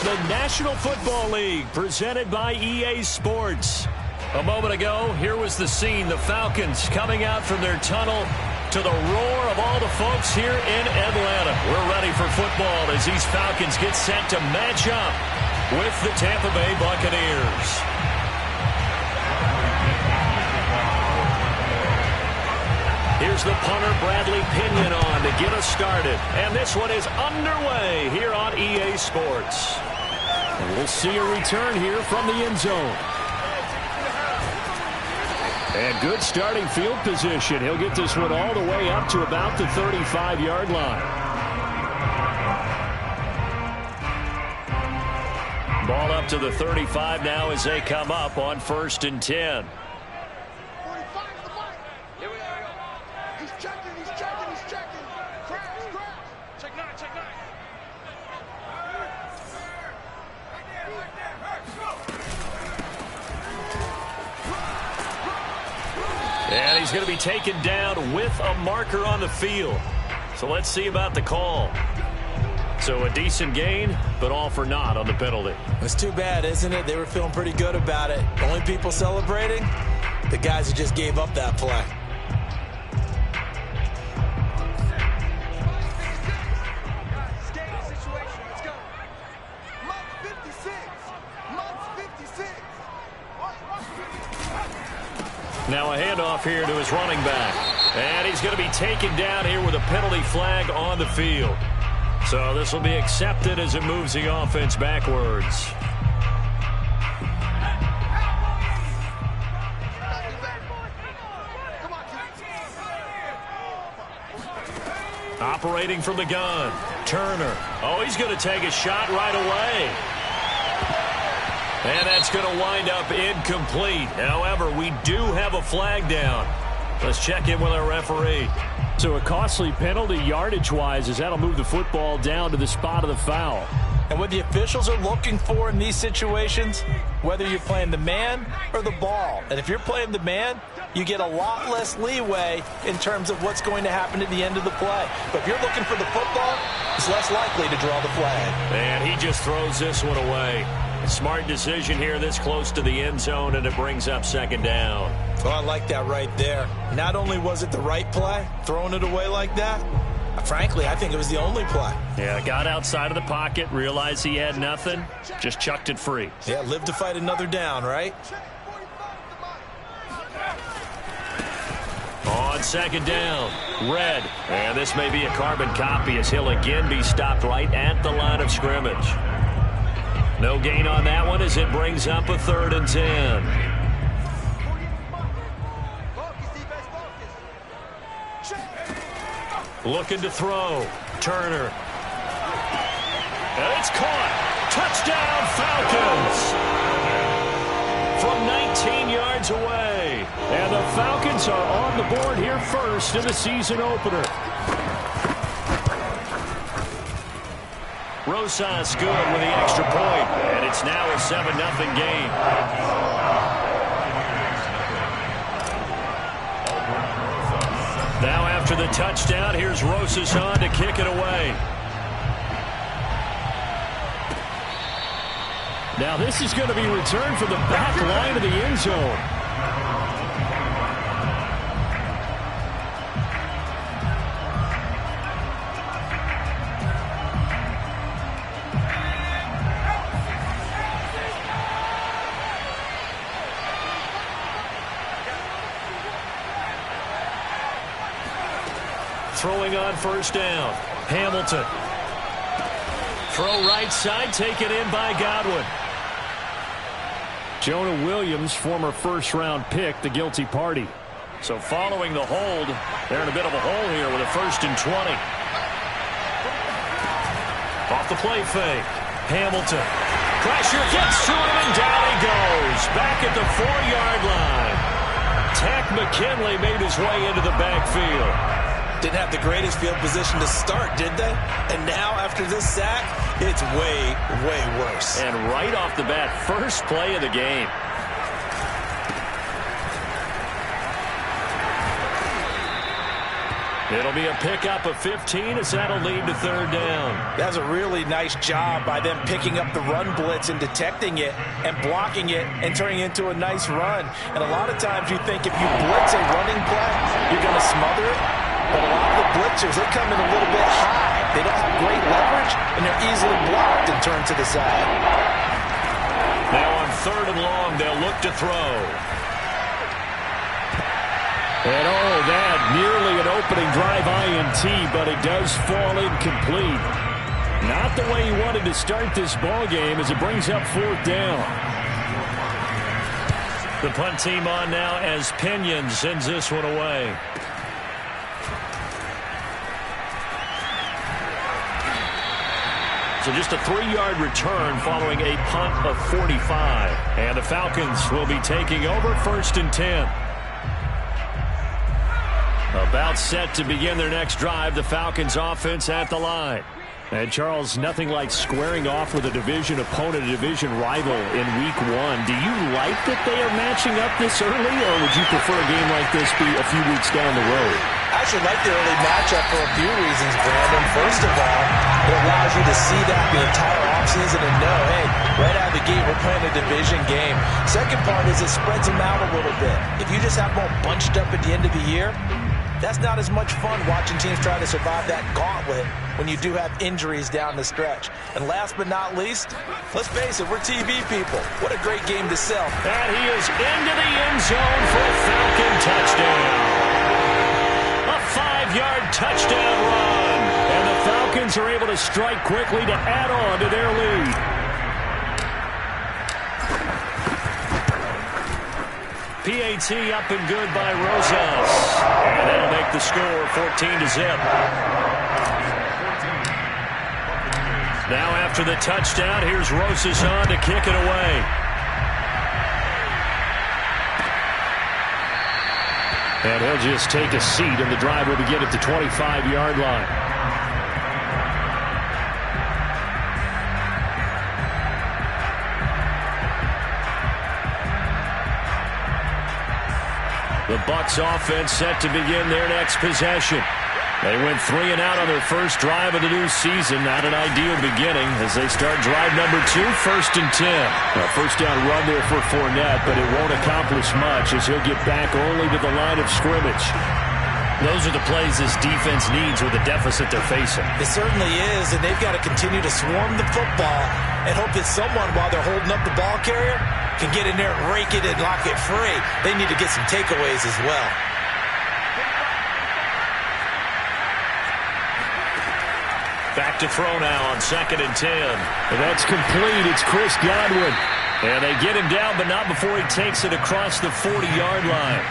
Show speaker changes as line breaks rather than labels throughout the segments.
the National Football League, presented by EA Sports. A moment ago, here was the scene. The Falcons coming out from their tunnel to the roar of all the folks here in Atlanta. We're ready for football as these Falcons get set to match up with the Tampa Bay Buccaneers. Here's the punter, Bradley Pinion, on to get us started. And this one is underway here on EA Sports. And we'll see a return here from the end zone. And good starting field position. He'll get this one all the way up to about the 35-yard line. Ball up to the 35 now as they come up on 1st and 10. And he's going to be taken down with a marker on the field. So let's see about the call. So a decent gain, but all for naught on the penalty.
It's too bad, isn't it? They were feeling pretty good about it. Only people celebrating, the guys who just gave up that play.
Now a handoff here to his running back. And he's going to be taken down here with a penalty flag on the field. So this will be accepted as it moves the offense backwards. Operating from the gun, Turner. Oh, he's going to take a shot right away. And that's going to wind up incomplete. However, we do have a flag down. Let's check in with our referee. So a costly penalty yardage-wise as that'll move the football down to the spot of the foul.
And what the officials are looking for in these situations, whether you're playing the man or the ball. And if you're playing the man, you get a lot less leeway in terms of what's going to happen at the end of the play. But if you're looking for the football, it's less likely to draw the flag.
And he just throws this one away. Smart decision here this close to the end zone, and it brings up 2nd down.
Oh, I like that right there. Not only was it the right play, throwing it away like that, frankly, I think it was the only play.
Yeah, got outside of the pocket, realized he had nothing, just chucked it free.
Yeah, live to fight another down, right?
On 2nd down, Red. And this may be a carbon copy as he'll again be stopped right at the line of scrimmage. No gain on that one as it brings up a 3rd and 10. Looking to throw. Turner. And it's caught. Touchdown, Falcons. From 19 yards away. And the Falcons are on the board here first in the season opener. Rosas good with the extra point, and it's now a 7-0 game. Now after the touchdown, here's Rosas on to kick it away. Now this is going to be returned from the back line of the end zone. Throwing on 1st down. Hamilton. Throw right side, taken in by Godwin. Jonah Williams, former 1st-round pick, the guilty party. So following the hold, they're in a bit of a hole here with a 1st and 20. Off the play fake. Hamilton. Pressure gets to him, and down he goes. Back at the 4-yard line. Takk McKinley made his way into the backfield.
Didn't have the greatest field position to start, did they? And now, after this sack, it's way, way worse.
And right off the bat, first play of the game. It'll be a pickup of 15 as that'll lead to third down.
That's a really nice job by them picking up the run blitz and detecting it and blocking it and turning it into a nice run. And a lot of times you think if you blitz a running play, you're going to smother it. But a lot of the blitzers, they come in a little bit high. They don't have great leverage, and they're easily blocked and turned to the side.
Now on third and long, they'll look to throw. And that nearly an opening drive INT, but it does fall incomplete. Not the way he wanted to start this ball game as it brings up fourth down. The punt team on now as Pinion sends this one away. So just a 3-yard return following a punt of 45. And the Falcons will be taking over first and 10. About set to begin their next drive, the Falcons offense at the line. And Charles, nothing like squaring off with a division opponent, a division rival in week 1. Do you like that they are matching up this early, or would you prefer a game like this be a few weeks down the road?
I actually like the early matchup for a few reasons, Brandon. First of all, it allows you to see that the entire offseason and know, hey, right out of the gate, we're playing a division game. Second part is it spreads them out a little bit. If you just have them all bunched up at the end of the year, that's not as much fun watching teams try to survive that gauntlet when you do have injuries down the stretch. And last but not least, let's face it, we're TV people. What a great game to sell.
And he is into the end zone for a Falcon touchdown. A 5-yard touchdown run. And the Falcons are able to strike quickly to add on to their lead. PAT up and good by Rosas. And that'll make the score 14-0. Now after the touchdown, here's Rosas on to kick it away. And he'll just take a seat, and the drive will begin at the 25-yard line. The Bucs offense set to begin their next possession. They went 3 and out on their first drive of the new season. Not an ideal beginning as they start drive number 2, first and 10. A first down run there for Fournette, but it won't accomplish much as he'll get back only to the line of scrimmage. Those are the plays this defense needs with the deficit they're facing.
It certainly is, and they've got to continue to swarm the football and hope that someone, while they're holding up the ball carrier, can get in there and rake it and lock it free. They need to get some takeaways as well.
Back to throw now on second and 10. And that's complete. It's Chris Godwin. And they get him down, but not before he takes it across the 40-yard line.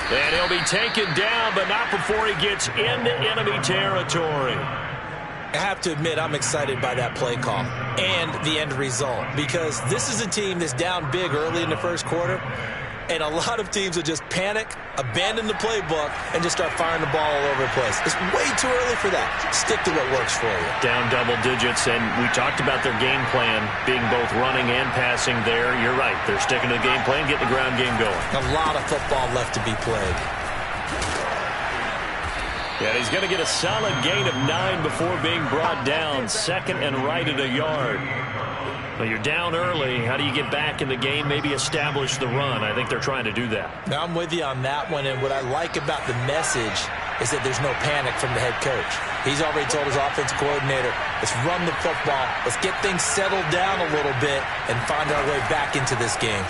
And he'll be taken down, but not before he gets into enemy territory.
I have to admit, I'm excited by that play call and the end result, because this is a team that's down big early in the first quarter, and a lot of teams will just panic, abandon the playbook, and just start firing the ball all over the place. It's way too early for that. Stick to what works for you.
Down double digits, and we talked about their game plan being both running and passing there. You're right. They're sticking to the game plan, getting the ground game going.
A lot of football left to be played.
Yeah, he's going to get a solid gain of 9 before being brought down. Second and right at a yard. Well, you're down early. How do you get back in the game, maybe establish the run? I think they're trying to do that.
Now, I'm with you on that one, and what I like about the message is that there's no panic from the head coach. He's already told his offensive coordinator, let's run the football, let's get things settled down a little bit and find our way back into this game.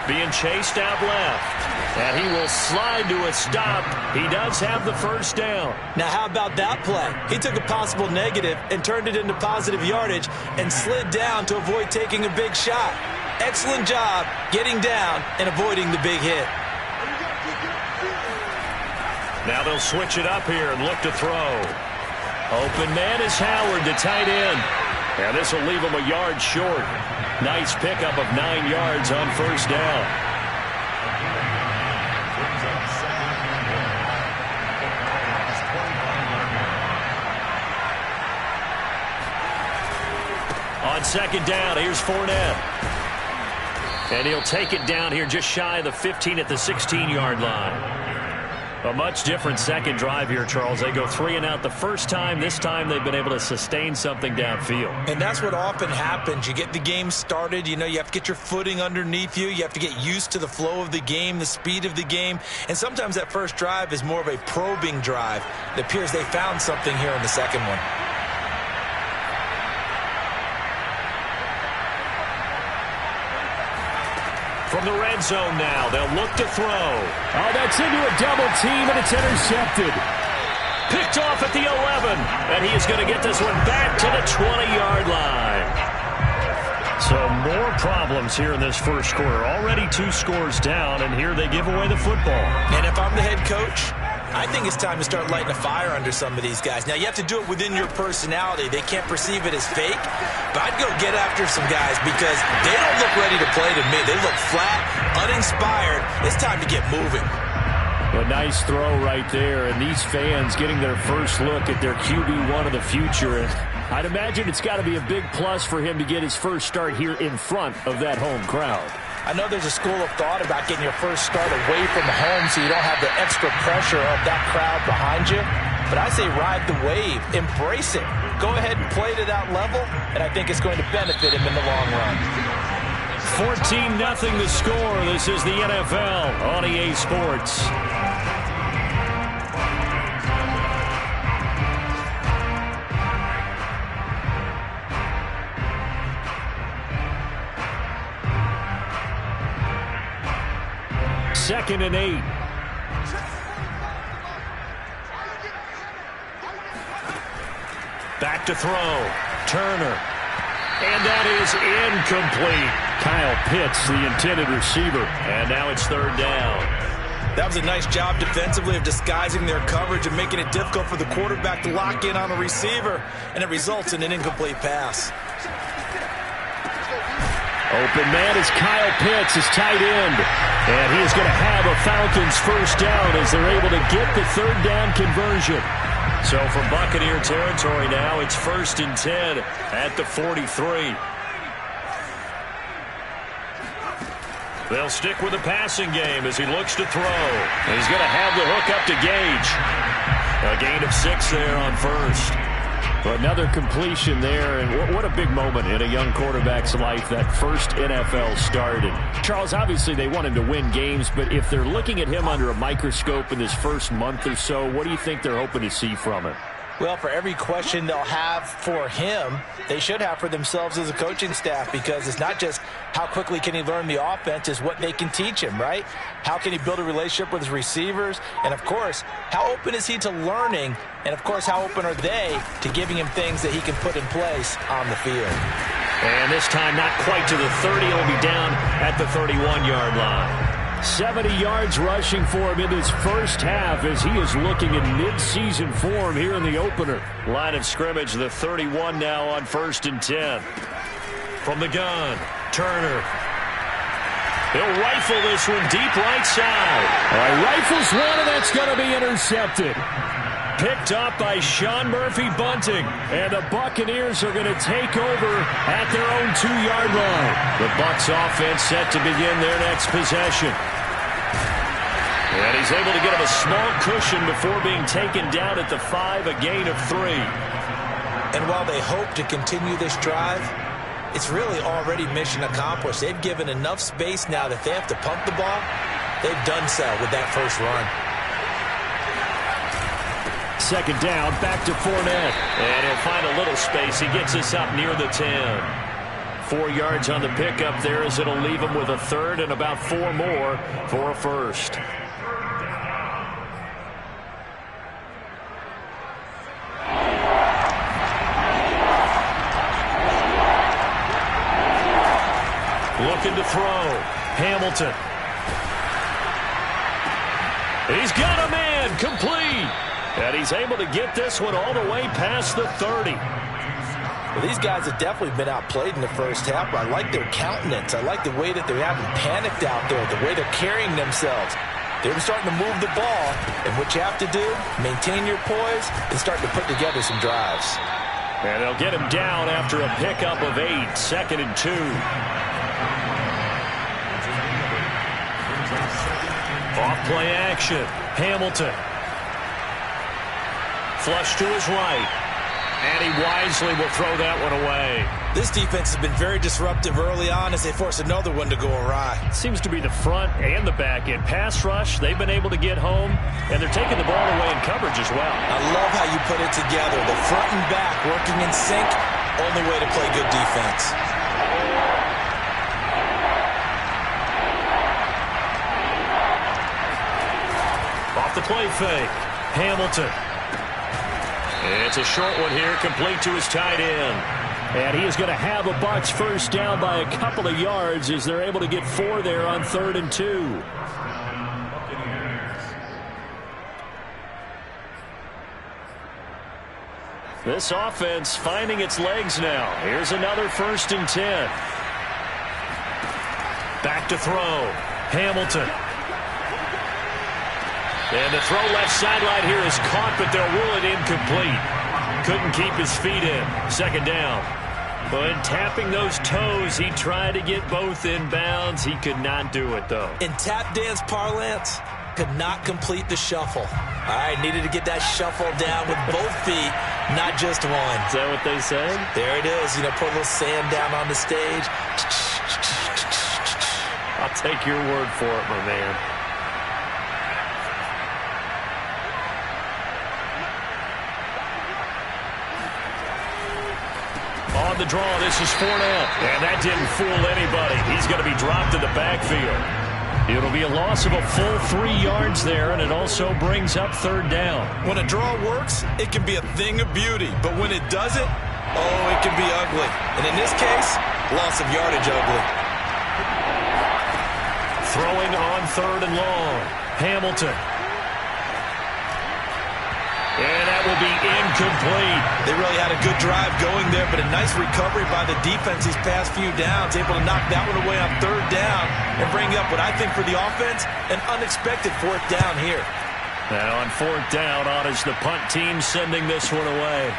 Being chased out left, and he will slide to a stop. He does have the first down.
Now, how about that play? He took a possible negative and turned it into positive yardage and slid down to avoid taking a big shot. Excellent job getting down and avoiding the big hit.
Now they'll switch it up here and look to throw. Open man is Howard, the tight end. And this will leave him a yard short. Nice pickup of 9 yards on first down. On second down, here's Fournette. And he'll take it down here just shy of the 15 at the 16-yard line. A much different second drive here, Charles. They go 3 and out the first time. This time they've been able to sustain something downfield.
And that's what often happens. You get the game started. You know, you have to get your footing underneath you. You have to get used to the flow of the game, the speed of the game. And sometimes that first drive is more of a probing drive. It appears they found something here in the second one.
From the red zone now, they'll look to throw.
Oh, that's into a double team, and it's intercepted.
Picked off at the 11, and he is going to get this one back to the 20-yard line. So more problems here in this first quarter. Already 2 scores down, and here they give away the football.
And if I'm the head coach, I think it's time to start lighting a fire under some of these guys. Now, you have to do it within your personality. They can't perceive it as fake. But I'd go get after some guys because they don't look ready to play to me. They look flat, uninspired. It's time to get moving.
A nice throw right there. And these fans getting their first look at their QB1 of the future. And I'd imagine it's got to be a big plus for him to get his first start here in front of that home crowd.
I know there's a school of thought about getting your first start away from home so you don't have the extra pressure of that crowd behind you. But I say ride the wave. Embrace it. Go ahead and play to that level, and I think it's going to benefit him in the long run.
14-0 the score. This is the NFL on EA Sports. Second and 8. Back to throw. Turner. And that is incomplete.
Kyle Pitts, the intended receiver.
And now it's third down.
That was a nice job defensively of disguising their coverage and making it difficult for the quarterback to lock in on a receiver. And it results in an incomplete pass.
Open man is Kyle Pitts, his tight end.
And he is going to have a Falcons first down as they're able to get the third down conversion. So from Buccaneer territory now, it's 1st and 10 at the 43. They'll stick with the passing game as he looks to throw. And he's going to have the hook up to Gage. A gain of 6 there on first.
Another completion there, and what a big moment in a young quarterback's life, that first NFL start. And Charles, obviously they want him to win games, but if they're looking at him under a microscope in this first month or so, what do you think they're hoping to see from him?
Well, for every question they'll have for him, they should have for themselves as a coaching staff, because it's not just how quickly can he learn the offense, it's what they can teach him, right? How can he build a relationship with his receivers? And, of course, how open is he to learning? And, of course, how open are they to giving him things that he can put in place on the field?
And this time not quite to the 30. He'll be down at the 31-yard line.
70 yards rushing for him in his first half as he is looking in mid-season form here in the opener.
Line of scrimmage, the 31 now on 1st and 10. From the gun, Turner. He'll rifle this one deep right side.
All right, rifles one, and that's going to be intercepted.
Picked up by Sean Murphy-Bunting.
And the Buccaneers are going to take over at their own 2-yard line.
The Bucs offense set to begin their next possession. And he's able to get him a small cushion before being taken down at the 5, a gain of 3.
And while they hope to continue this drive, it's really already mission accomplished. They've given enough space now that they have to pump the ball. They've done so with that first run.
Second down, back to Fournette.
And he'll find a little space. He gets us up near the 10. 4 yards on the pickup there as it'll leave him with a third and about 4 more for a first. Looking to throw. Hamilton. He's got a man. Complete. And he's able to get this one all the way past the 30.
Well, these guys have definitely been outplayed in the first half, but I like their countenance. I like the way that they haven't panicked out there, the way they're carrying themselves. They're starting to move the ball, and what you have to do, maintain your poise and start to put together some drives.
And they'll get him down after a pickup of 8, 2nd and 2. Off play action. Hamilton. Flush to his right. And he wisely will throw that one away.
This defense has been very disruptive early on as they force another one to go awry.
Seems to be the front and the back end. Pass rush, they've been able to get home, and they're taking the ball away in coverage as well.
I love how you put it together. The front and back working in sync, only way to play good defense.
Off the play fake. Hamilton. It's a short one here, complete to his tight end. And he is going to have a Bucs first down by a couple of yards as they're able to get 4 there on 3rd and 2. This offense finding its legs now. Here's another 1st and 10. Back to throw. Hamilton. And the throw left sideline here is caught, but they'll rule it incomplete. Couldn't keep his feet in. 2nd down. But tapping those toes, he tried to get both in bounds. He could not do it, though.
In tap dance parlance, could not complete the shuffle. All right, needed to get that shuffle down with both feet, not just one.
Is that what they say?
There it is. You know, put a little sand down on the stage.
I'll take your word for it, my man. On the draw, this is Fournette. And that didn't fool anybody. He's going to be dropped in the backfield. It'll be a loss of a full 3 yards there, and it also brings up 3rd down.
When a draw works, it can be a thing of beauty. But when it doesn't, oh, it can be ugly. And in this case, loss of yardage ugly.
Throwing on 3rd and long. Hamilton. And that will be incomplete.
They really had a good drive going there, but a nice recovery by the defense these past few downs, able to knock that one away on 3rd down and bring up what I think for the offense, an unexpected 4th down here.
Now on 4th down, on is the punt team sending this one away.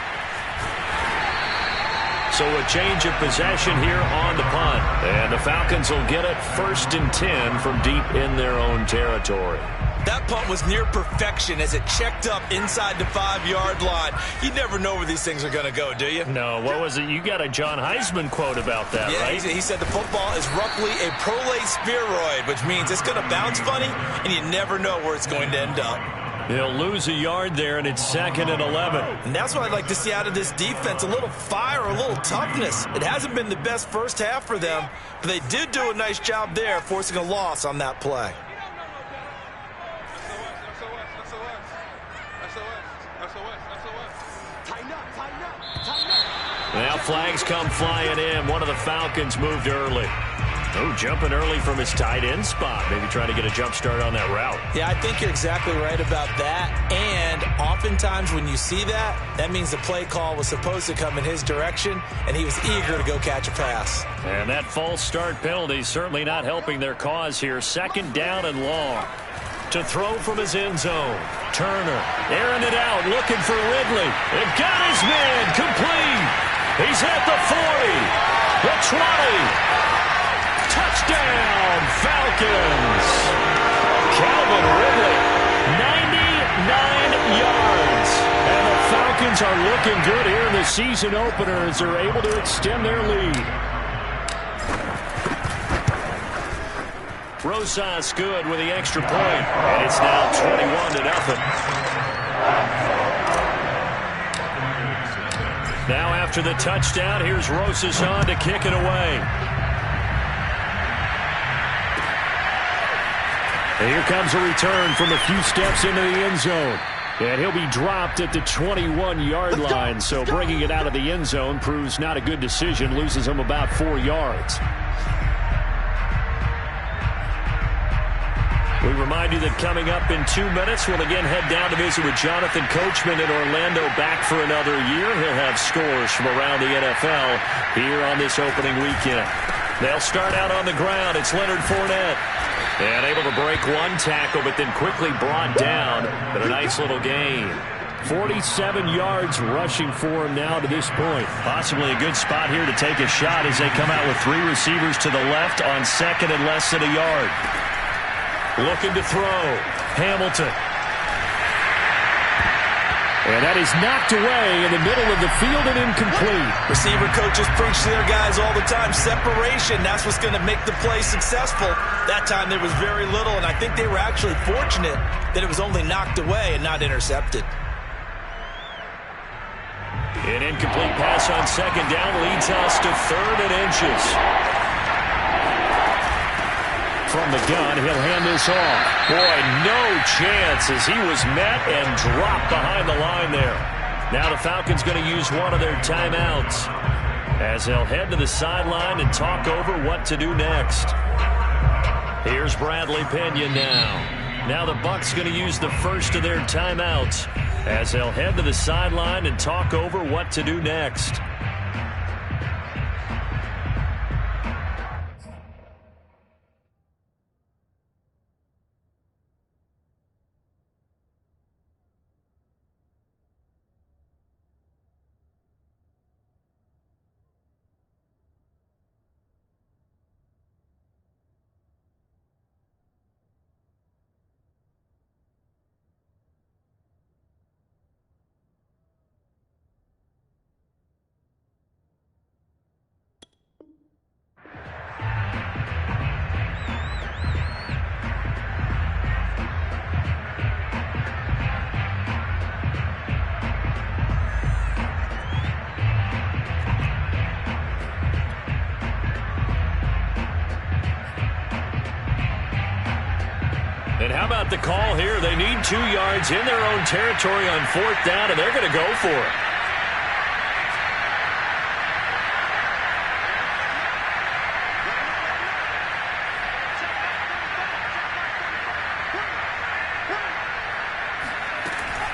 So a change of possession here on the punt. And the Falcons will get it 1st and 10 from deep in their own territory.
That punt was near perfection as it checked up inside the 5-yard line. You never know where these things are going to go, do you?
No, what was it? You got a John Heisman quote about that,
yeah,
right?
He said the football is roughly a prolate spheroid, which means it's going to bounce funny, and you never know where it's going to end up.
He'll lose a yard there, and it's 2nd and 11.
And that's what I'd like to see out of this defense, a little fire, a little toughness. It hasn't been the best first half for them, but they did do a nice job there, forcing a loss on that play.
Now flags come flying in. One of the Falcons moved early. Oh, jumping early from his tight end spot. Maybe trying to get a jump start on that route.
Yeah, I think you're exactly right about that. And oftentimes when you see that, that means the play call was supposed to come in his direction, and he was eager to go catch a pass.
And that false start penalty certainly not helping their cause here. 2nd down and long. To throw from his end zone. Turner airing it out, looking for Ridley. It got his man complete. He's at the 40, the 20. Touchdown, Falcons. Calvin Ridley, 99 yards. And the Falcons are looking good here in the season opener as they're able to extend their lead. Rosas good with the extra point, and it's now 21-0. Now after the touchdown, here's Rosas on to kick it away. And here comes a return from a few steps into the end zone. And he'll be dropped at the 21-yard line, so bringing it out of the end zone proves not a good decision, loses him about 4 yards. We remind you that coming up in 2 minutes, we'll again head down to visit with Jonathan Coachman in Orlando, back for another year. He'll have scores from around the NFL here on this opening weekend. They'll start out on the ground. It's Leonard Fournette. And able to break one tackle, but then quickly brought down. But a nice little gain.
47 yards rushing for him now to this point.
Possibly a good spot here to take a shot as they come out with 3 receivers to the left on second and less than a yard. Looking to throw. Hamilton.
And that is knocked away in the middle of the field and incomplete.
Receiver coaches preach to their guys all the time. Separation, that's what's going to make the play successful. That time there was very little, and I think they were actually fortunate that it was only knocked away and not intercepted.
An incomplete pass on second down leads us to 3rd and inches. From the gun, he'll hand this off. Boy, no chance as he was met and dropped behind the line there. Now the Falcons going to use one of their timeouts as they'll head to the sideline and talk over what to do next. Here's Bradley Pinion now. Now the Bucs going to use the first of their timeouts as they'll head to the sideline and talk over what to do next. And how about the call here? They need 2 yards in their own territory on 4th down, and they're going to go for it.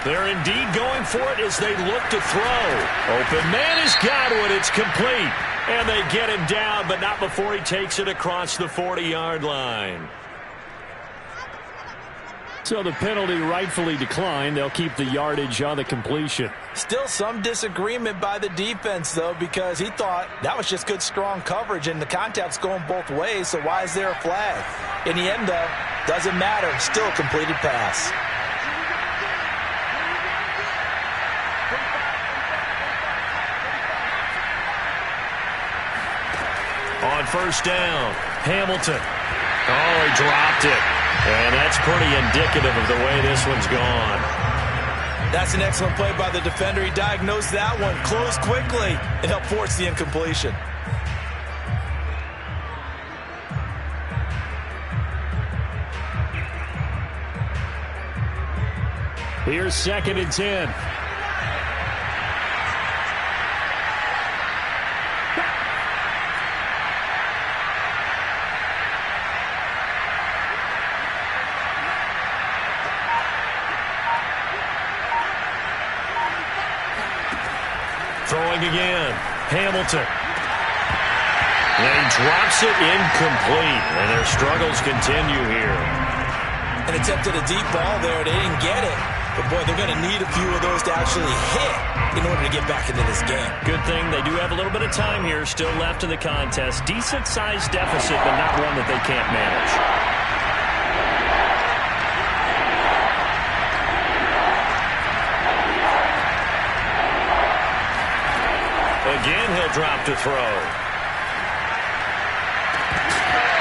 They're indeed going for it as they look to throw. Open man is Godwin. It's complete. And they get him down, but not before he takes it across the 40-yard line.
So the penalty rightfully declined. They'll keep the yardage on the completion.
Still some disagreement by the defense, though, because he thought that was just good, strong coverage, and the contact's going both ways, so why is there a flag? In the end, though, doesn't matter. Still a completed pass.
On 1st down, Hamilton. Oh, he dropped it. And that's pretty indicative of the way this one's gone.
That's an excellent play by the defender. He diagnosed that one, closed quickly, and helped force the incompletion.
Here's 2nd and 10.
Throwing again, Hamilton. And he drops it incomplete, and their struggles continue here.
And attempted a deep ball there. They didn't get it. But, boy, they're going to need a few of those to actually hit in order to get back into this game.
Good thing they do have a little bit of time here still left in the contest. Decent-sized deficit, but not one that they can't manage. Again, he'll drop to throw.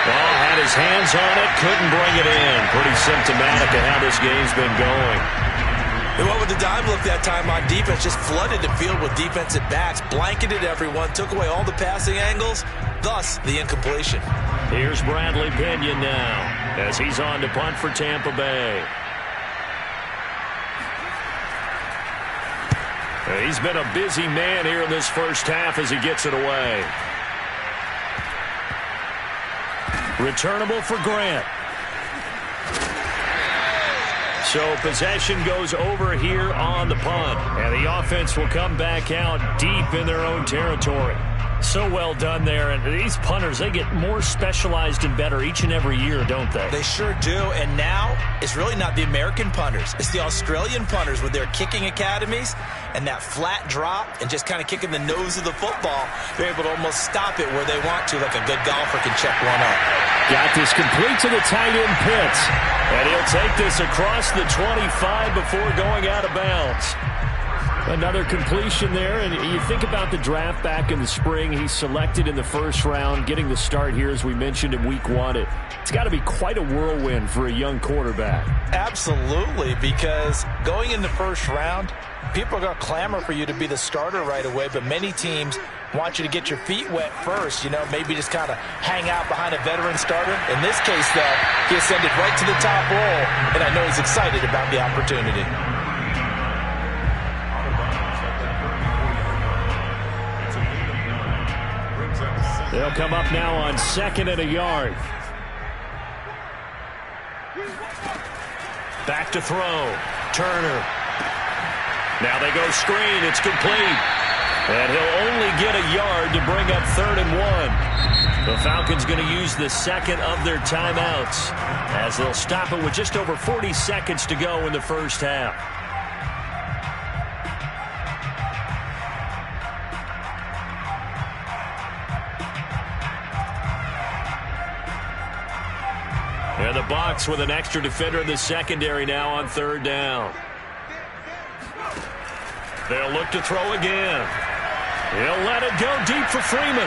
Well, had his hands on it, couldn't bring it in. Pretty symptomatic of how this game's been going.
They went with the dime look that time on defense, just flooded the field with defensive backs, blanketed everyone, took away all the passing angles, thus the incompletion.
Here's Bradley Pinion now as he's on to punt for Tampa Bay. He's been a busy man here in this first half as he gets it away. Returnable for Grant. So possession goes over here on the punt. And the offense will come back out deep in their own territory. So well done there. And these punters, they get more specialized and better each and every year, don't they?
They sure do. And now it's really not the American punters. It's the Australian punters with their kicking academies and that flat drop and just kind of kicking the nose of the football. They're able to almost stop it where they want to, like a good golfer can check one up.
Got this complete to the tight end Pitts. And he'll take this across the 25 before going out of bounds. Another completion there, and you think about the draft back in the spring. He's selected in the first round, getting the start here, as we mentioned, in week 1. It's got to be quite a whirlwind for a young quarterback.
Absolutely, because going in the first round, people are going to clamor for you to be the starter right away, but many teams want you to get your feet wet first, maybe just kind of hang out behind a veteran starter. In this case, though, he ascended right to the top roll, and I know he's excited about the opportunity.
They'll come up now on 2nd and a yard. Back to throw. Turner. Now they go screen. It's complete. And he'll only get a yard to bring up 3rd and 1. The Falcons going to use the second of their timeouts as they'll stop it with just over 40 seconds to go in the first half. And the Bucs with an extra defender in the secondary now on 3rd down. They'll look to throw again. He'll let it go deep for Freeman.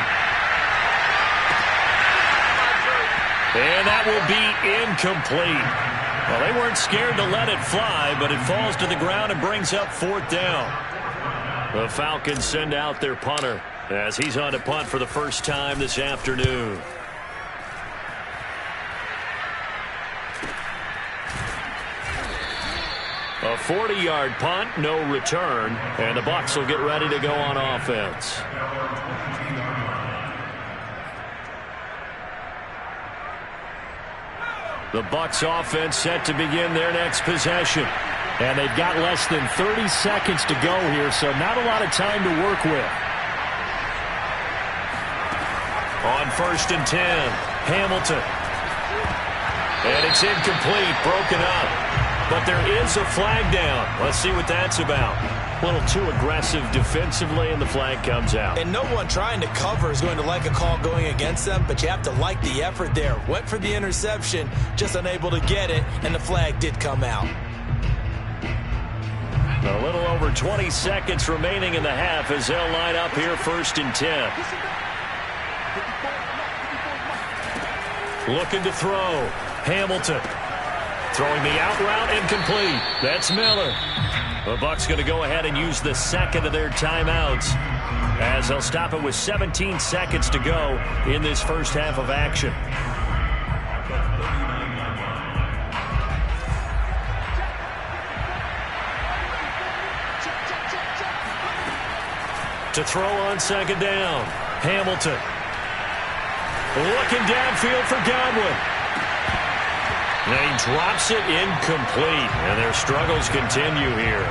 And that will be incomplete. Well, they weren't scared to let it fly, but it falls to the ground and brings up 4th down. The Falcons send out their punter as he's on to punt for the first time this afternoon. A 40-yard punt, no return, and the Bucs will get ready to go on offense. The Bucs offense set to begin their next possession. And they've got less than 30 seconds to go here, so not a lot of time to work with. On 1st and 10, Hamilton. And it's incomplete, broken up. But there is a flag down. Let's see what that's about. A little too aggressive defensively, and the flag comes out.
And no one trying to cover is going to like a call going against them, but you have to like the effort there. Went for the interception, just unable to get it, and the flag did come out.
A little over 20 seconds remaining in the half as they'll line up here 1st and 10. Looking to throw. Hamilton. Throwing the out route, incomplete. That's Miller. The Bucs going to go ahead and use the second of their timeouts as they'll stop it with 17 seconds to go in this first half of action. To throw on 2nd down, Hamilton. Looking downfield for Godwin. And he drops it incomplete, and their struggles continue here.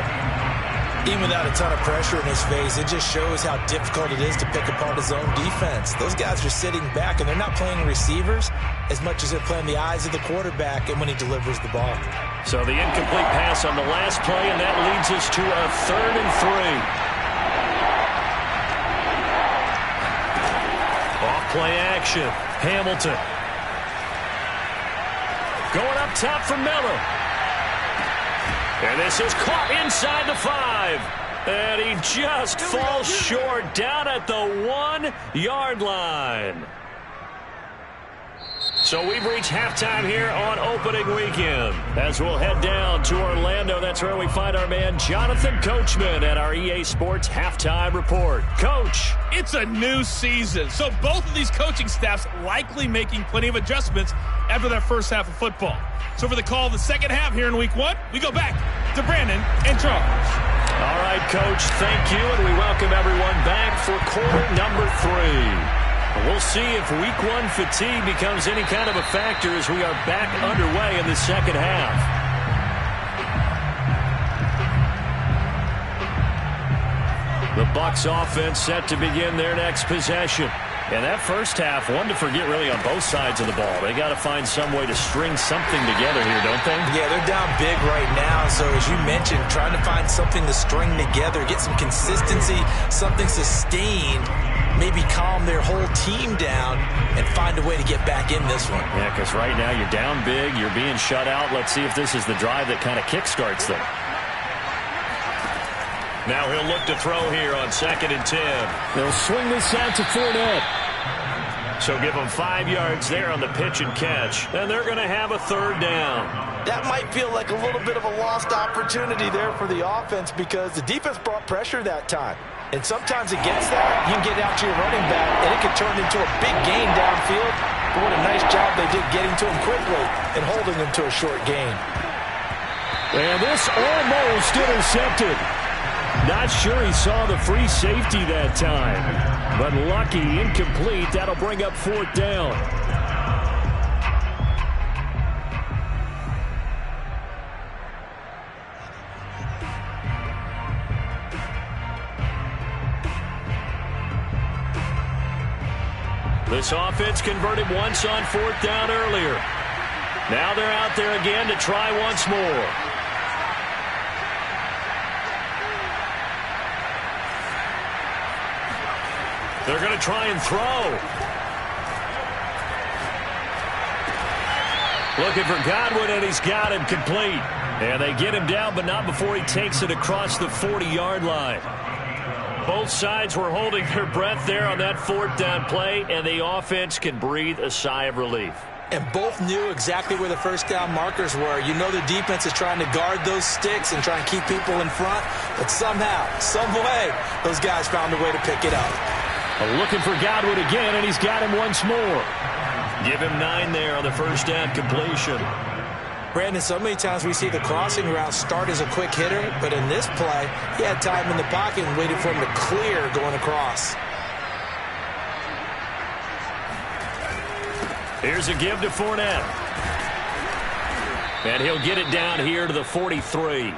Even without a ton of pressure in his face, it just shows how difficult it is to pick apart his own defense. Those guys are sitting back, and they're not playing receivers as much as they're playing the eyes of the quarterback and when he delivers the ball.
So the incomplete pass on the last play, and that leads us to a 3rd and 3. Off-play action. Hamilton. Going up top for Miller. And this is caught inside the 5. And he just falls short down at the 1-yard line. So we've reached halftime here on opening weekend. As we'll head down to Orlando, that's where we find our man Jonathan Coachman at our EA Sports Halftime Report. Coach.
It's a new season, so both of these coaching staffs likely making plenty of adjustments after that first half of football. So for the call of the second half here in week 1, we go back to Brandon and Charles.
All right, Coach, thank you, and we welcome everyone back for quarter number 3. We'll see if week 1 fatigue becomes any kind of a factor as we are back underway in the second half. The Bucs offense set to begin their next possession. And that first half, one to forget really on both sides of the ball. They got to find some way to string something together here, don't they?
Yeah, they're down big right now. So as you mentioned, trying to find something to string together, get some consistency, something sustained, maybe calm their whole team down and find a way to get back in this one.
Yeah, because right now you're down big, you're being shut out. Let's see if this is the drive that kind of kickstarts them. Now he'll look to throw here on 2nd and 10.
They'll swing this out to Fournette.
So give them 5 yards there on the pitch and catch. And they're going to have a 3rd down.
That might feel like a little bit of a lost opportunity there for the offense because the defense brought pressure that time. And sometimes against that, you can get out to your running back, and it can turn into a big gain downfield. But what a nice job they did getting to him quickly and holding him to a short gain.
And this almost intercepted. Not sure he saw the free safety that time. But lucky, incomplete. That'll bring up 4th down.
This offense converted once on 4th down earlier. Now they're out there again to try once more. They're going to try and throw. Looking for Godwin, and he's got him complete. And they get him down, but not before he takes it across the 40-yard line. Both sides were holding their breath there on that 4th down play, and the offense can breathe a sigh of relief.
And both knew exactly where the first down markers were. You know the defense is trying to guard those sticks and try and keep people in front, but somehow, some way, those guys found a way to pick it up.
Looking for Godwin again, and he's got him once more.
Give him 9 there on the first down completion.
Brandon, so many times we see the crossing route start as a quick hitter, but in this play, he had time in the pocket and waited for him to clear going across.
Here's a give to Fournette. And he'll get it down here to the 43.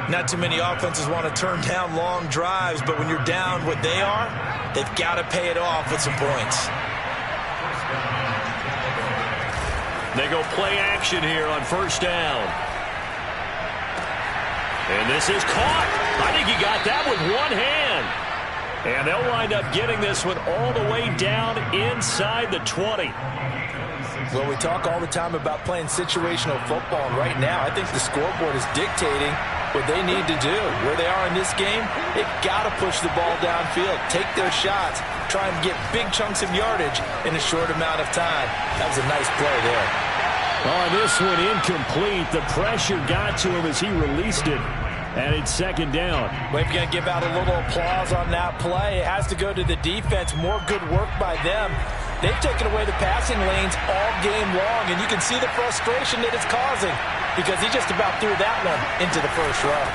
Not too many offenses want to turn down long drives, but when you're down what they are, they've got to pay it off with some points.
They go play action here on first down. And this is caught. I think he got that with one hand. And they'll wind up getting this one all the way down inside the 20.
Well, we talk all the time about playing situational football, and right now I think the scoreboard is dictating what they need to do. Where they are in this game, they've got to push the ball downfield, take their shots, try and get big chunks of yardage in a short amount of time. That was a nice play there.
Oh, this one incomplete. The pressure got to him as he released it. And it's 2nd down.
We've got to give out a little applause on that play. It has to go to the defense. More good work by them. They've taken away the passing lanes all game long, and you can see the frustration that it's causing because he just about threw that one into the first row.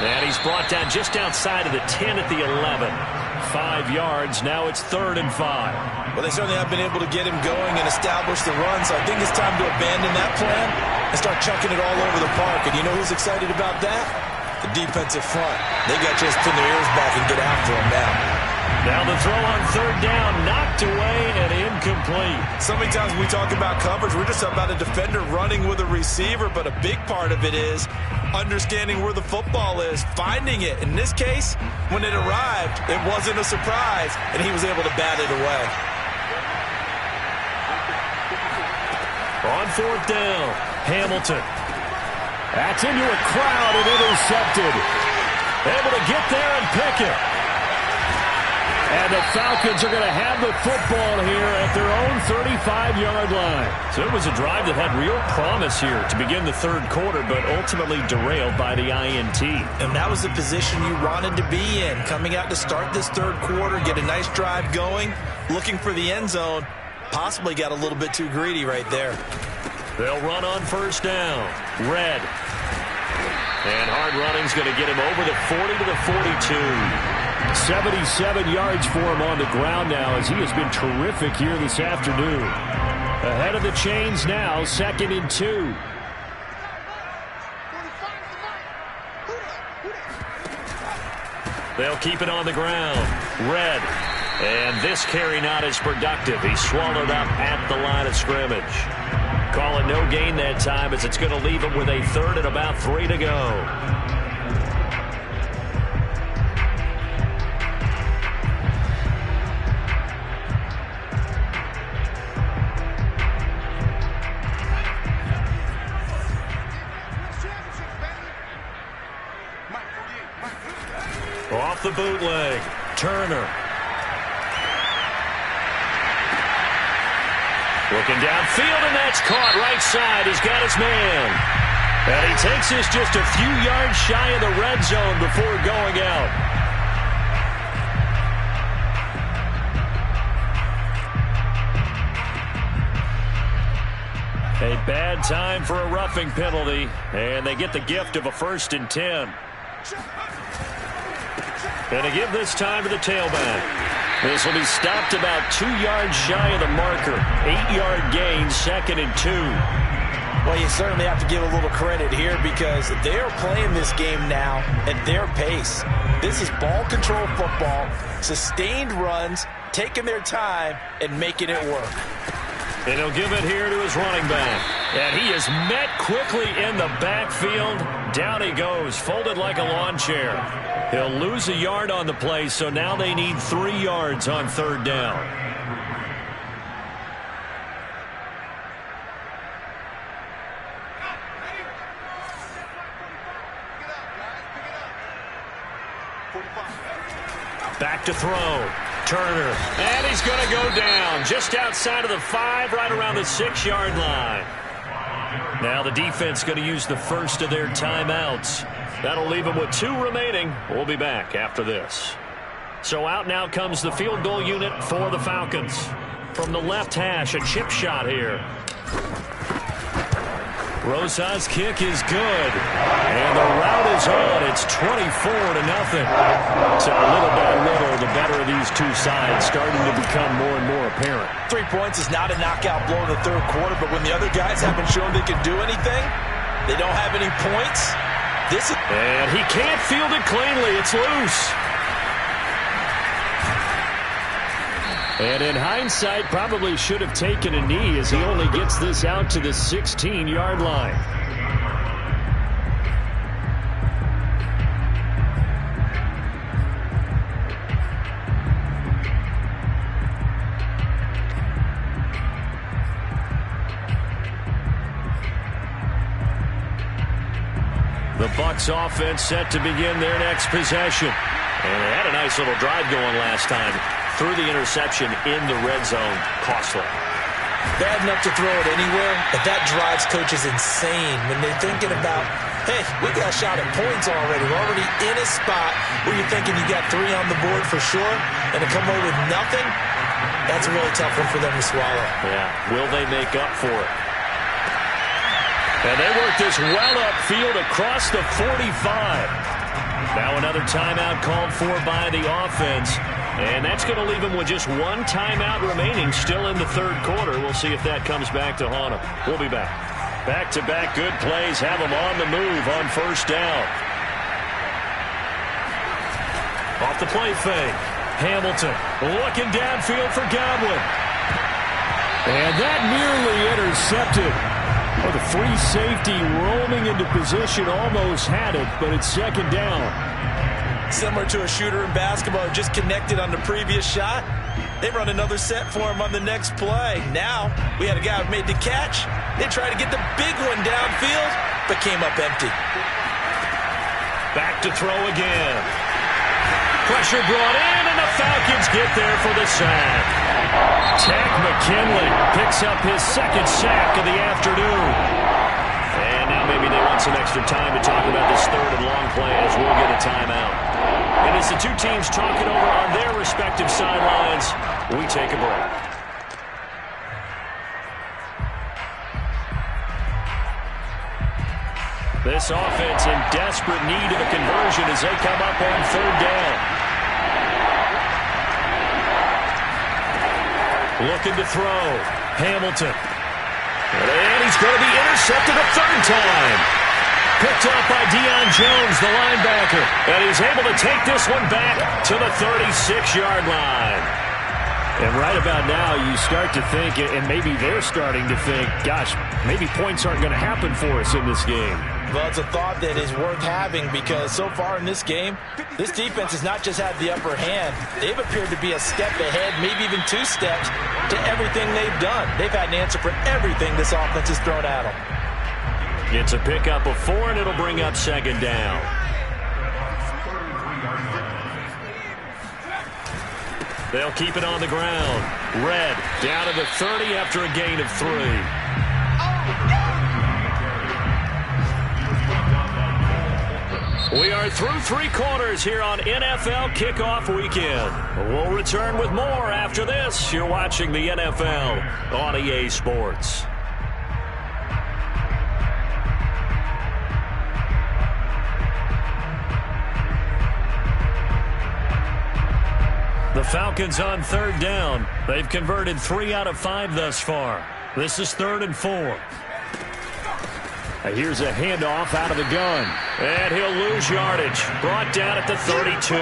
And he's brought down just outside of the 10 at the 11. 5 yards. Now it's 3rd and 5.
Well, they certainly have been able to get him going and establish the run, so I think it's time to abandon that plan and start chucking it all over the park. And you know who's excited about that? The defensive front. They got to just pin their ears back and get after him now.
Now the throw on 3rd down, knocked away and incomplete.
So many times we talk about coverage, we're just about a defender running with a receiver, but a big part of it is understanding where the football is, finding it. In this case, when it arrived, it wasn't a surprise, and he was able to bat it away.
On 4th down, Hamilton.
That's into a crowd and intercepted.
Able to get there and pick it.
And the Falcons are going to have the football here at their own 35-yard line.
So it was a drive that had real promise here to begin the 3rd quarter, but ultimately derailed by the INT.
And that was the position you wanted to be in, coming out to start this 3rd quarter, get a nice drive going, looking for the end zone. Possibly got a little bit too greedy right there.
They'll run on first down. Red. And hard running's going to get him over the 40 to the 42.
77 yards for him on the ground now as he has been terrific here this afternoon. Ahead of the chains now, 2nd and 2.
They'll keep it on the ground. Red. And this carry not as productive. He's swallowed up at the line of scrimmage. Call it no gain that time as it's going to leave him with a third and about 3 to go. Off the bootleg. Turner. Looking downfield, and that's caught right side. He's got his man. And he takes this just a few yards shy of the red zone before going out. A bad time for a roughing penalty, and they get the gift of a 1st and 10. And to give this time to the tailback. This will be stopped about 2 yards shy of the marker. 8-yard gain, 2nd and 2.
Well, you certainly have to give a little credit here because they're playing this game now at their pace. This is ball control football, sustained runs, taking their time, and making it work.
And he'll give it here to his running back. And he is met quickly in the backfield. Down he goes, folded like a lawn chair. He'll lose a yard on the play, so now they need 3 yards on 3rd down. Back to throw. Turner. And he's going to go down just outside of the 5, right around the 6-yard line. Now the defense going to use the first of their timeouts. That'll leave them with 2 remaining. We'll be back after this. So out now comes the field goal unit for the Falcons. From the left hash, a chip shot here. Rosas' kick is good. And the route is on. It's 24-0. So little by little, the better of these two sides starting to become more and more apparent.
3 points is not a knockout blow in the 3rd quarter, but when the other guys haven't shown they can do anything, they don't have any points.
And he can't field it cleanly. It's loose. And in hindsight, probably should have taken a knee as he only gets this out to the 16-yard line. The Bucs offense set to begin their next possession. And they had a nice little drive going last time. Through the interception in the red zone. Costly.
Bad enough to throw it anywhere, but that drives coaches insane when they're thinking about, hey, we got a shot at points already. We're already in a spot where you're thinking you got 3 on the board for sure, and to come away with nothing, that's a really tough one for them to swallow.
Yeah, will they make up for it? And they work this well upfield across the 45. Now another timeout called for by the offense. And that's going to leave him with just 1 timeout remaining still in the 3rd quarter. We'll see if that comes back to haunt him. We'll be back. Back-to-back good plays have him on the move on 1st down. Off the play fake. Hamilton looking downfield for Godwin. And that nearly intercepted. Well, the free safety roaming into position almost had it, but it's 2nd down.
Similar to a shooter in basketball who just connected on the previous shot. They run another set for him on the next play. Now, we had a guy who made the catch. They tried to get the big one downfield, but came up empty.
Back to throw again. Pressure brought in, and the Falcons get there for the sack. Takk McKinley picks up his 2nd sack of the afternoon. And now maybe they want some extra time to talk about this 3rd and long play as we'll get a timeout. And as the 2 teams talk it over on their respective sidelines, we take a break. This offense in desperate need of a conversion as they come up on 3rd down. Looking to throw. Hamilton. And he's going to be intercepted a 3rd time. Picked up by Deion Jones, the linebacker. And he's able to take this one back to the 36-yard line.
And right about now, you start to think, and maybe they're starting to think, gosh, maybe points aren't going to happen for us in this game.
Well, it's a thought that is worth having because so far in this game, this defense has not just had the upper hand. They've appeared to be a step ahead, maybe even 2 steps to everything they've done. They've had an answer for everything this offense has thrown at them.
It's a pickup of 4, and it'll bring up 2nd down. They'll keep it on the ground. Red down to the 30 after a gain of 3. We are through 3 quarters here on NFL Kickoff Weekend. We'll return with more after this. You're watching the NFL on EA Sports. The Falcons on 3rd down. They've converted 3 out of 5 thus far. This is 3rd and 4.
Here's a handoff out of the gun.
And he'll lose yardage. Brought down at the 32.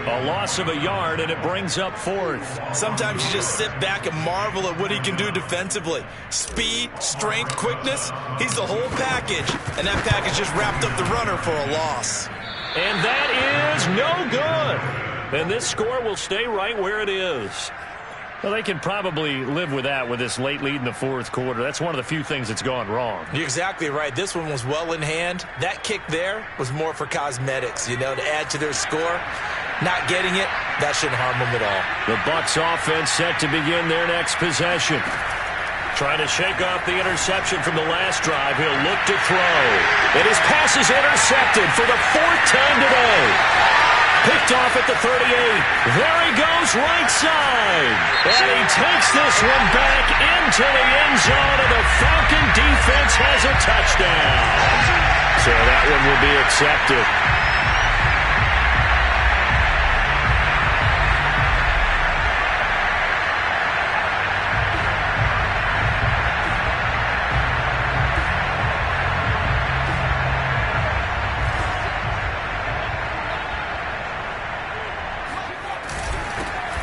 A loss of a yard, and it brings up 4th.
Sometimes you just sit back and marvel at what he can do defensively. Speed, strength, quickness. He's the whole package. And that package just wrapped up the runner for a loss.
And that is no good. And this score will stay right where it is.
Well, they can probably live with that with this late lead in the 4th quarter. That's one of the few things that's gone wrong.
You're exactly right. This one was well in hand. That kick there was more for cosmetics, to add to their score. Not getting it, that shouldn't harm them at all.
The Bucs offense set to begin their next possession. Trying to shake off the interception from the last drive. He'll look to throw. And his pass is intercepted for the 4th time today. Picked off at the 38. There he goes, right side. And he takes this one back into the end zone, and the Falcon defense has a touchdown. So that one will be accepted.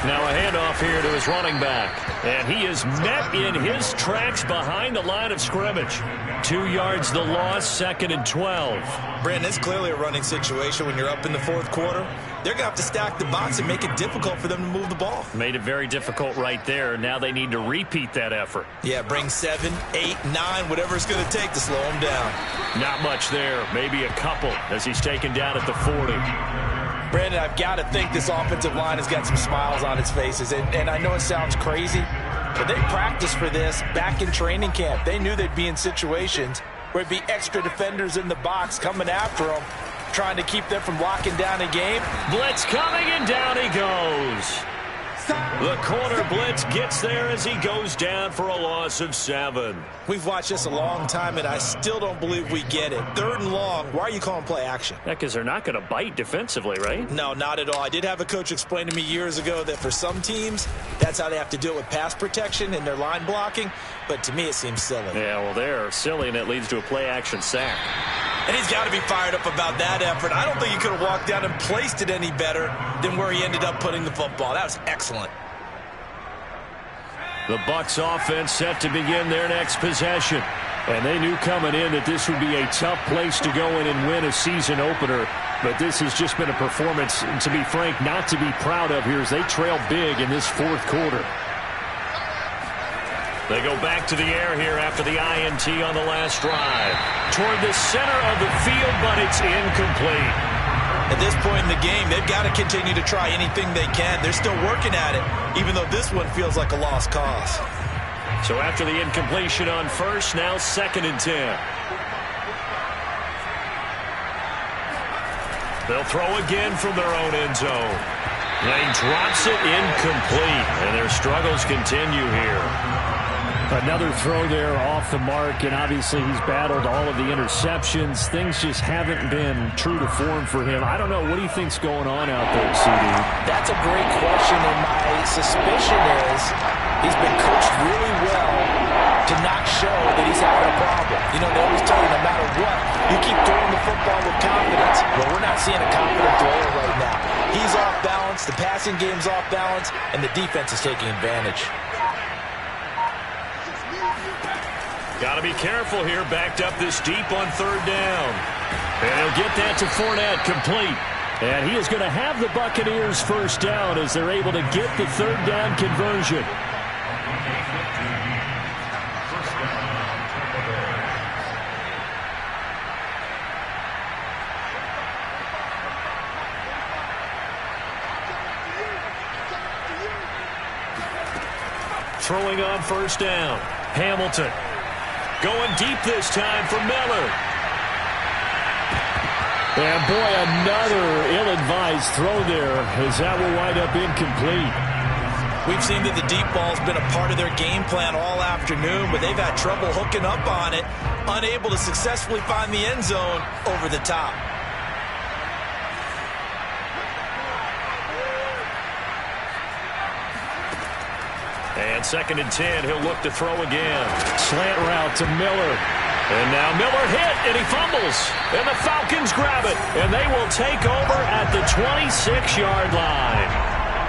Now a handoff here to his running back. And he is met in his tracks behind the line of scrimmage. 2 yards the loss, 2nd and 12.
Brandon, it's clearly a running situation when you're up in the 4th quarter. They're going to have to stack the box and make it difficult for them to move the ball.
Made it very difficult right there. Now they need to repeat that effort.
Yeah, bring 7, 8, 9, whatever it's going to take to slow him down.
Not much there. Maybe a couple as he's taken down at the 40.
Brandon, I've got to think this offensive line has got some smiles on its faces. And I know it sounds crazy, but they practiced for this back in training camp. They knew they'd be in situations where it'd be extra defenders in the box coming after them, trying to keep them from locking down a game.
Blitz coming, and down he goes. The corner blitz gets there as he goes down for a loss of 7.
We've watched this a long time, and I still don't believe we get it. 3rd and long, why are you calling play action?
Yeah, because they're not going to bite defensively, right?
No, not at all. I did have a coach explain to me years ago that for some teams, that's how they have to deal with pass protection and their line blocking. But to me, it seems silly.
Yeah, well, they're silly, and it leads to a play-action sack.
And he's got to be fired up about that effort. I don't think he could have walked down and placed it any better than where he ended up putting the football. That was excellent.
The Bucs offense set to begin their next possession.
And they knew coming in that this would be a tough place to go in and win a season opener. But this has just been a performance, to be frank, not to be proud of here as they trail big in this 4th quarter.
They go back to the air here after the INT on the last drive. Toward the center of the field, but it's incomplete.
At this point in the game, they've got to continue to try anything they can. They're still working at it, even though this one feels like a lost cause.
So after the incompletion on 1st, now 2nd and 10. They'll throw again from their own end zone. Lane drops it incomplete, and their struggles continue here.
Another throw there off the mark, and obviously he's battled all of the interceptions. Things just haven't been true to form for him. I don't know. What do you think's going on out there, CD?
That's a great question, and my suspicion is he's been coached really well to not show that he's having a problem. You know, they always tell you no matter what, you keep throwing the football with confidence. Well, we're not seeing a confident thrower right now. He's off balance, the passing game's off balance, and the defense is taking advantage.
Got to be careful here, backed up this deep on third down. And he'll get that to Fournette, complete. And he is going to have the Buccaneers first down as they're able to get the third down conversion. Throwing on first down. Hamilton going deep this time for Miller. And boy, another ill-advised throw there as that will wind up incomplete.
We've seen that the deep ball's been a part of their game plan all afternoon, but they've had trouble hooking up on it, unable to successfully find the end zone over the top.
And 2nd and 10, he'll look to throw again. Slant route to Miller. And now Miller hit, and he fumbles. And the Falcons grab it, and they will take over at the 26-yard line.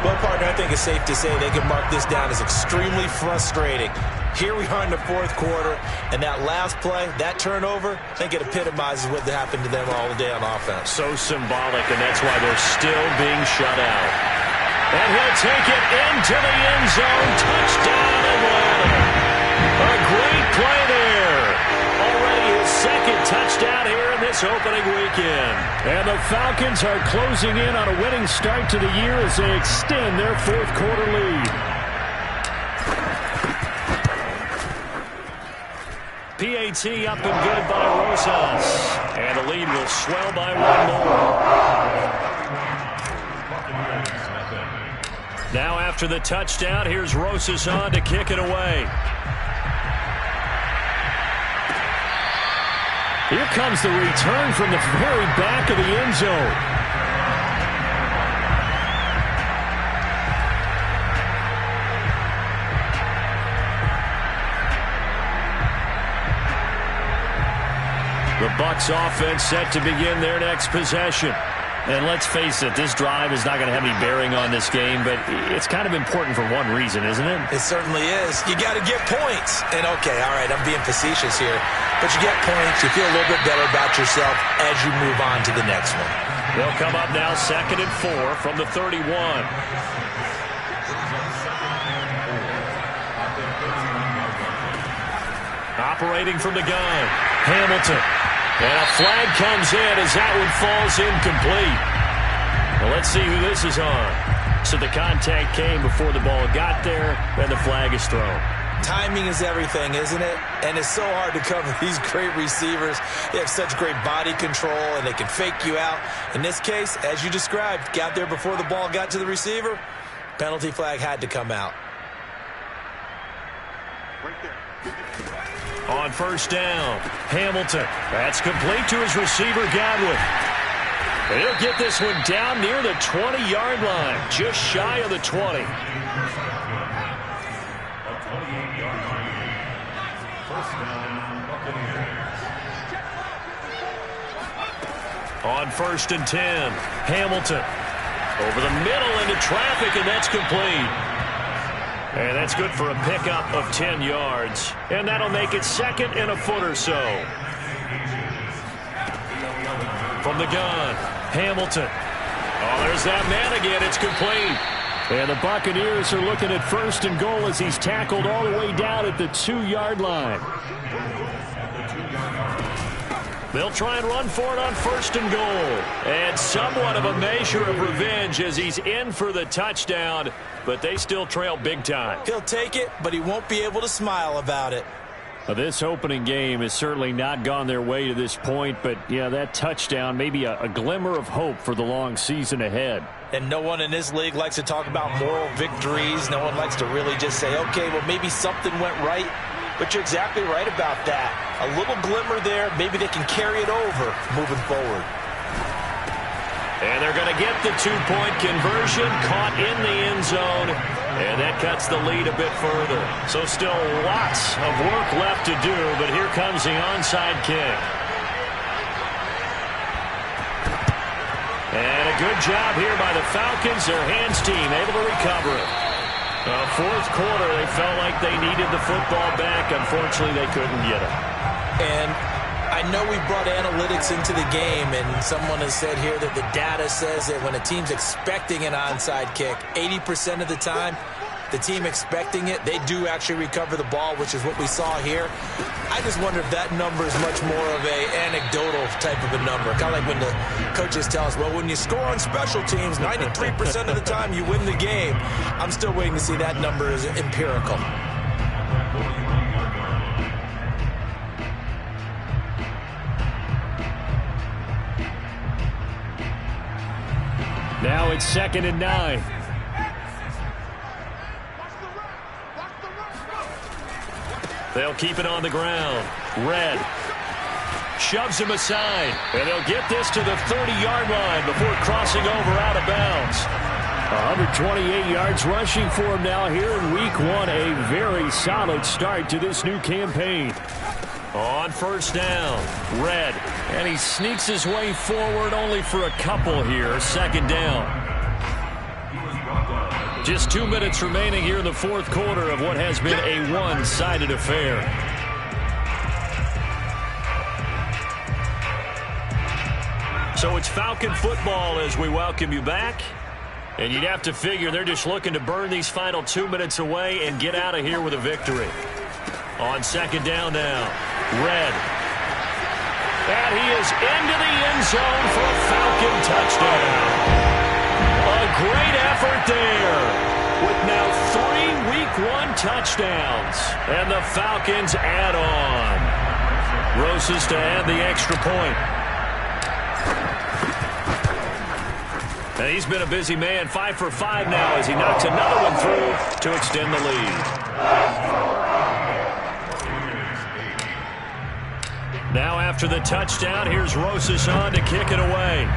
Well, partner, I think it's safe to say they can mark this down as extremely frustrating. Here we are in the fourth quarter, and that last play, that turnover, I think it epitomizes what happened to them all day on offense.
So symbolic, and that's why they're still being shut out. And he'll take it into the end zone. Touchdown, Atlanta. A great play there. Already his second touchdown here in this opening weekend. And the Falcons are closing in on a winning start to the year as they extend their fourth quarter lead. PAT up and good by Rosas. And the lead will swell by one more. Now after the touchdown, here's Rosas on to kick it away. Here comes the return from the very back of the end zone. The Bucs offense set to begin their next possession. And let's face it, this drive is not going to have any bearing on this game, but it's kind of important for one reason, isn't it?
It certainly is. You got to get points. And okay, all right, I'm being facetious here, but you get points, you feel a little bit better about yourself as you move on to the next one.
They'll come up now 2nd and 4 from the 31. Operating from the gun, Hamilton. And a flag comes in as that one falls incomplete. Well, let's see who this is on. So the contact came before the ball got there, and the flag is thrown.
Timing is everything, isn't it? And it's so hard to cover these great receivers. They have such great body control, and they can fake you out. In this case, as you described, got there before the ball got to the receiver. Penalty flag had to come out.
Right there. On first down, Hamilton. That's complete to his receiver, Godwin. And he'll get this one down near the 20-yard line, just shy of the 20. On 1st and 10, Hamilton. Over the middle into traffic, and that's complete. And that's good for a pickup of 10 yards. And that'll make it 2nd and a foot or so. From the gun, Hamilton. Oh, there's that man again. It's complete. And the Buccaneers are looking at 1st and goal as he's tackled all the way down at the 2-yard line. They'll try and run for it on 1st and goal. And somewhat of a measure of revenge as he's in for the touchdown, but they still trail big time.
He'll take it, but he won't be able to smile about it.
Well, this opening game has certainly not gone their way to this point, but, yeah, that touchdown may be a glimmer of hope for the long season ahead.
And no one in this league likes to talk about moral victories. No one likes to really just say, okay, well, maybe something went right. But you're exactly right about that. A little glimmer there. Maybe they can carry it over moving forward.
And they're going to get the two-point conversion, caught in the end zone, and that cuts the lead a bit further. So still lots of work left to do, but here comes the onside kick. And a good job here by the Falcons. Their hands team able to recover it. Fourth quarter, they felt like they needed the football back. Unfortunately, they couldn't get it.
And I know we brought analytics into the game, and someone has said here that the data says that when a team's expecting an onside kick, 80% of the time, the team expecting it, they do actually recover the ball, which is what we saw here. I just wonder if that number is much more of a anecdotal type of a number. Kind of like when the coaches tell us, well, when you score on special teams, 93% of the time you win the game. I'm still waiting to see that number is empirical.
Now it's 2nd and 9.
They'll keep it on the ground. Red shoves him aside, and they'll get this to the 30-yard line before crossing over out of bounds.
128 yards rushing for him now here in Week 1. A very solid start to this new campaign.
On first down, Red, and he sneaks his way forward only for a couple here. 2nd down. Just 2 minutes remaining here in the fourth quarter of what has been a one-sided affair. So it's Falcon football as we welcome you back. And you'd have to figure they're just looking to burn these final 2 minutes away and get out of here with a victory. On 2nd down now, Red. And he is into the end zone for a Falcon touchdown. A great effort there with now 3 Week 1 touchdowns. And the Falcons add on. Rosas to add the extra point. And he's been a busy man, 5 for 5 now as he knocks another one through to extend the lead. Now after the touchdown, here's Rosas on to kick it away.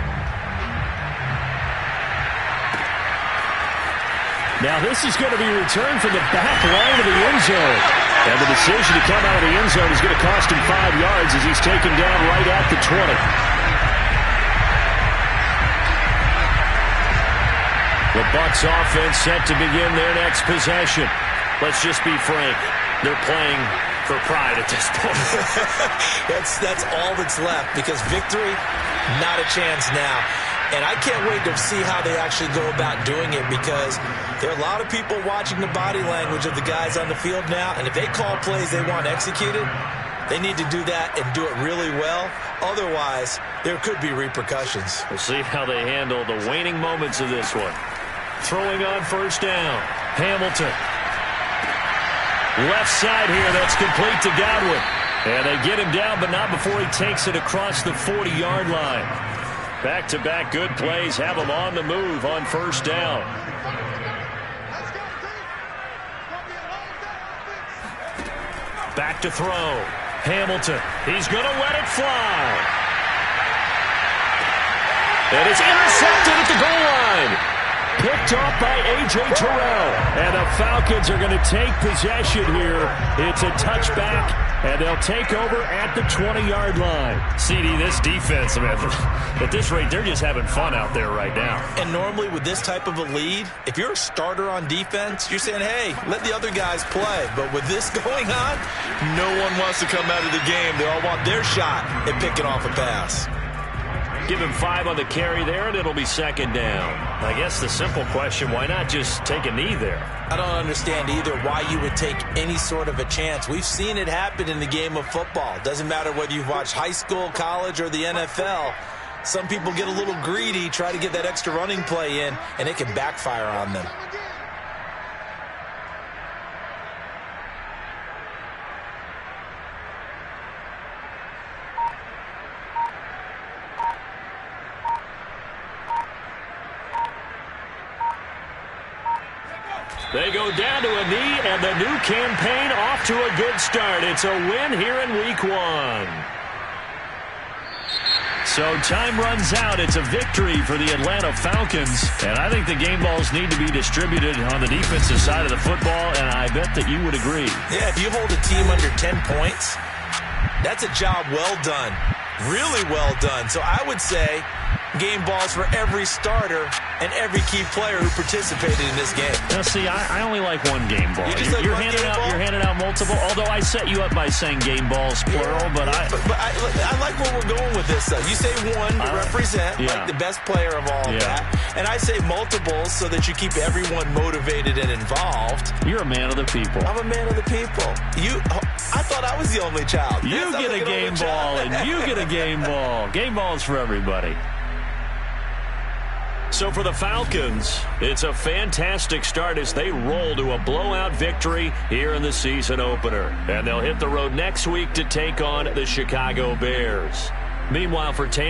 Now this is going to be returned from the back line of the end zone. And the decision to come out of the end zone is going to cost him 5 yards as he's taken down right at the 20. The Bucs offense set to begin their next possession. Let's just be frank. They're playing for pride at this point.
That's all that's left because victory, not a chance now. And I can't wait to see how they actually go about doing it because there are a lot of people watching the body language of the guys on the field now. And if they call plays they want executed, they need to do that and do it really well. Otherwise, there could be repercussions.
We'll see how they handle the waning moments of this one. Throwing on first down. Hamilton. Left side here, that's complete to Godwin. And they get him down, but not before he takes it across the 40-yard line. Back-to-back good plays have him on the move on first down. Back to throw. Hamilton. He's going to let it fly. And it's intercepted at the goal line. Picked off by A.J. Terrell. And the Falcons are going to take possession here. It's a touchback, and they'll take over at the 20-yard line. CD, this defense, man, at this rate, they're just having fun out there right now.
And normally with this type of a lead, if you're a starter on defense, you're saying, hey, let the other guys play. But with this going on, no one wants to come out of the game. They all want their shot at picking off a pass.
Give him 5 on the carry there, and it'll be 2nd down. I guess the simple question, why not just take a knee there?
I don't understand either why you would take any sort of a chance. We've seen it happen in the game of football. Doesn't matter whether you've watched high school, college, or the NFL. Some people get a little greedy, try to get that extra running play in, and it can backfire on them.
They go down to a knee, and the new campaign off to a good start. It's a win here in Week 1. So time runs out. It's a victory for the Atlanta Falcons. And I think the game balls need to be distributed on the defensive side of the football, and I bet that you would agree.
Yeah, if you hold a team under 10 points, that's a job well done. Really well done. So I would say game balls for every starter and every key player who participated in this game.
Now, see, I only like one game ball.
You're
handing out multiple. Although I set you up by saying game balls plural, but
I like where we're going with this, though. You say one to represent like the best player of all of that, and I say multiples so that you keep everyone motivated and involved.
You're a man of the people.
I'm a man of the people. I thought I was the only child.
You get a game ball, and you get a game ball. Game balls for everybody. So for the Falcons, it's a fantastic start as they roll to a blowout victory here in the season opener. And they'll hit the road next week to take on the Chicago Bears. Meanwhile, for